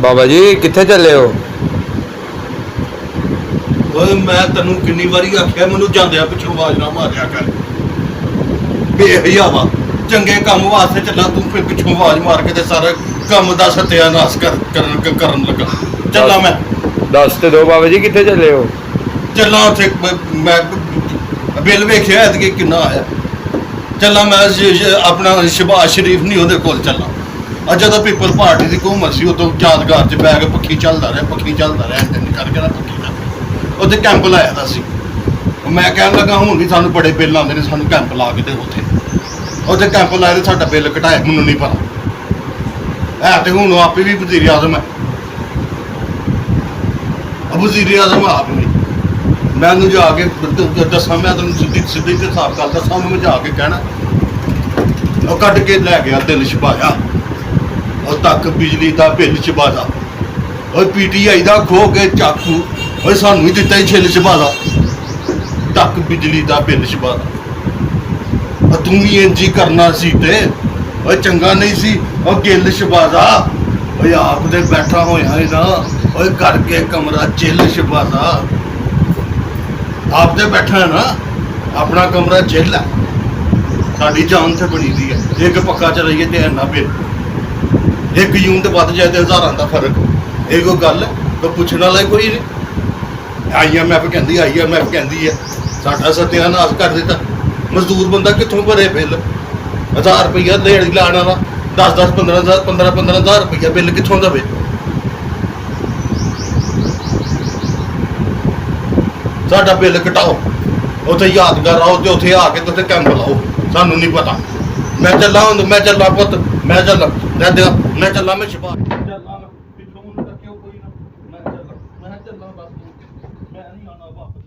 ਬਾਬਾ ਜੀ ਕਿੱਥੇ ਚੱਲੇ ਹੋ? ਓਏ ਮੈਂ ਤੈਨੂੰ ਕਿੰਨੀ ਵਾਰੀ ਆਖਿਆ ਮੈਨੂੰ ਜਾਂਦਿਆਂ ਪਿੱਛੋਂ ਆਵਾਜ਼ ਨਾ ਮਾਰਿਆ ਕਰ। ਬੇਹਯਾ ਚੰਗੇ ਕੰਮ ਵਾਸਤੇ ਚੱਲਾ, ਤੂੰ ਫਿਰ ਪਿੱਛੋਂ ਆਵਾਜ਼ ਮਾਰ ਕੇ ਤੇ ਸਾਰਾ ਕੰਮ ਦਾ ਸਤਿਆਨਾਸ਼ ਕਰਨ ਲੱਗਾ। ਚੱਲਾਂ ਮੈਂ। ਦੱਸ ਤੇ ਦੋ ਬਾਬਾ ਜੀ ਕਿੱਥੇ ਚੱਲੇ ਹੋ? ਚੱਲਾਂ ਉੱਥੇ ਮੈਂ ਬਿੱਲ ਵੇਖਿਆ ਐਤਕੀ ਕਿੰਨਾ ਆਇਆ। ਚੱਲਾਂ ਮੈਂ ਆਪਣਾ ਸ਼ਬਾਸ਼ ਸ਼ਰੀਫ ਨਹੀਂ ਉਹਦੇ ਕੋਲ ਚੱਲਾਂ। ਅੱਜ ਜਦੋਂ ਪੀਪਲ ਪਾਰਟੀ ਦੀ ਘੁੰਮਣ ਸੀ ਉਦੋਂ ਯਾਦਗਾਰ 'ਚ ਬੈ ਕੇ ਪੱਖੀ ਚੱਲਦਾ ਰਿਹਾ ਇੰਜਨ ਕਰਕੇ ਨਾ ਪੱਖੀ ਦਾ ਉੱਥੇ ਕੈਂਪ ਲਾਇਆ ਦਾ ਸੀ। ਮੈਂ ਕਹਿਣ ਲੱਗਾ ਹੁਣ ਵੀ ਸਾਨੂੰ ਬੜੇ ਬਿੱਲ ਆਉਂਦੇ ਨੇ, ਸਾਨੂੰ ਕੈਂਪ ਲਾ ਕੇ ਦੇ ਉੱਥੇ ਕੈਂਪ ਲਾਇਆ ਤੇ ਸਾਡਾ ਬਿੱਲ ਘਟਾਇਆ ਮੈਨੂੰ ਨਹੀਂ ਪਤਾ ਹੈ। ਤੇ ਹੁਣ ਆਪੇ ਵੀ ਵਜ਼ੀਰ ਆਜ਼ਮ ਹੈ, ਵਜ਼ੀਰ ਆਜ਼ਮ ਆਪ ਨਹੀਂ। ਮੈਂ ਉਹਨੂੰ ਜਾ ਕੇ ਦੱਸਾਂ, ਮੈਂ ਤੈਨੂੰ ਸਿੱਧੀ ਤੇ ਸਾਫ਼ ਗੱਲ ਦੱਸਾਂ, ਉਹਨੂੰ ਮੈਂ ਜਾ ਕੇ ਕਹਿਣਾ ਉਹ ਕੱਢ ਕੇ ਲੈ ਗਿਆ ਦਿਲ ਛਪਾਇਆ, ਉਹ ਤੱਕ ਬਿਜਲੀ ਦਾ ਬਿੱਲ ਛਪਾਦਾ। ਉਹ PTI ਦਾ ਖੋ ਕੇ ਚਾਕੂ ਉਹ ਸਾਨੂੰ ਹੀ ਦਿੱਤਾ ਹੀ ਛਿੱਲ ਛਪਾਦਾ, ਤੱਕ ਬਿਜਲੀ ਦਾ ਬਿੱਲ ਛਪਾਦਾ। ਤੂੰ ਵੀ ਇੰਝ ਹੀ ਕਰਨਾ ਸੀ ਤੇ ਉਹ ਚੰਗਾ ਨਹੀਂ ਸੀ। ਉਹ ਗਿੱਲ ਛਪਾਦਾ, ਉਹ ਆਪ ਦੇ ਬੈਠਾ ਹੋਇਆ ਹੈ ਨਾ, ਉਹ ਕਰਕੇ ਕਮਰਾ ਚਿੱਲ ਛਪਾਦਾ। ਆਪ ਦੇ ਬੈਠਾ ਹੈ ਨਾ, ਆਪਣਾ ਕਮਰਾ ਚਿੱਲ ਹੈ। ਸਾਡੀ ਜਾਨ ਤੇ ਬਣੀ ਦੀ ਹੈ, ਇੱਕ ਪੱਕਾ ਚ ਰਹੀਏ ਤੇ ਇੰਨਾ ਬਿੱਲ, ਇੱਕ ਯੂਨਿਟ ਵੱਧ ਜਾਏ ਤੇ ਹਜ਼ਾਰਾਂ ਦਾ ਫਰਕ। ਇਹ ਕੋਈ ਗੱਲ ਤਾਂ ਪੁੱਛਣ ਵਾਲਾ ਕੋਈ ਨਹੀਂ। IMF ਕਹਿੰਦੀ ਹੈ ਸਾਡਾ ਸਤਿਆਨਾਸ਼ ਕਰ ਦਿੱਤਾ। ਮਜ਼ਦੂਰ ਬੰਦਾ ਕਿੱਥੋਂ ਭਰੇ ਬਿੱਲ? 1000 ਰੁਪਈਆ ਦਿਹਾੜੀ ਲਾਉਣ ਵਾਲਾ 10-10 15,000 ਰੁਪਈਆ ਬਿੱਲ ਕਿੱਥੋਂ ਦੇਵੇ? ਸਾਡਾ ਬਿੱਲ ਘਟਾਓ, ਉੱਥੇ ਯਾਦਗਾਰ ਆਓ ਤੇ ਉੱਥੇ ਆ ਕੇ ਤੇ ਕੈਂਪ ਲਾਓ। ਸਾਨੂੰ ਨਹੀਂ ਪਤਾ। ਮੈਂ ਚੱਲਾਂ ਪੁੱਤ, ਮੈਂ ਚੱਲਾਂ ਮੈਂ ਛਪਾ ਚੱਲਾਂ ਪਿੱਛੋਂ ਮੈਨੂੰ ਟੱਕਿਓ ਕੋਈ ਨਾ। ਮੈਂ ਚੱਲਾਂ ਬਸ, ਮੈਂ ਨਹੀਂ ਆਉਣਾ ਵਾਪਸ।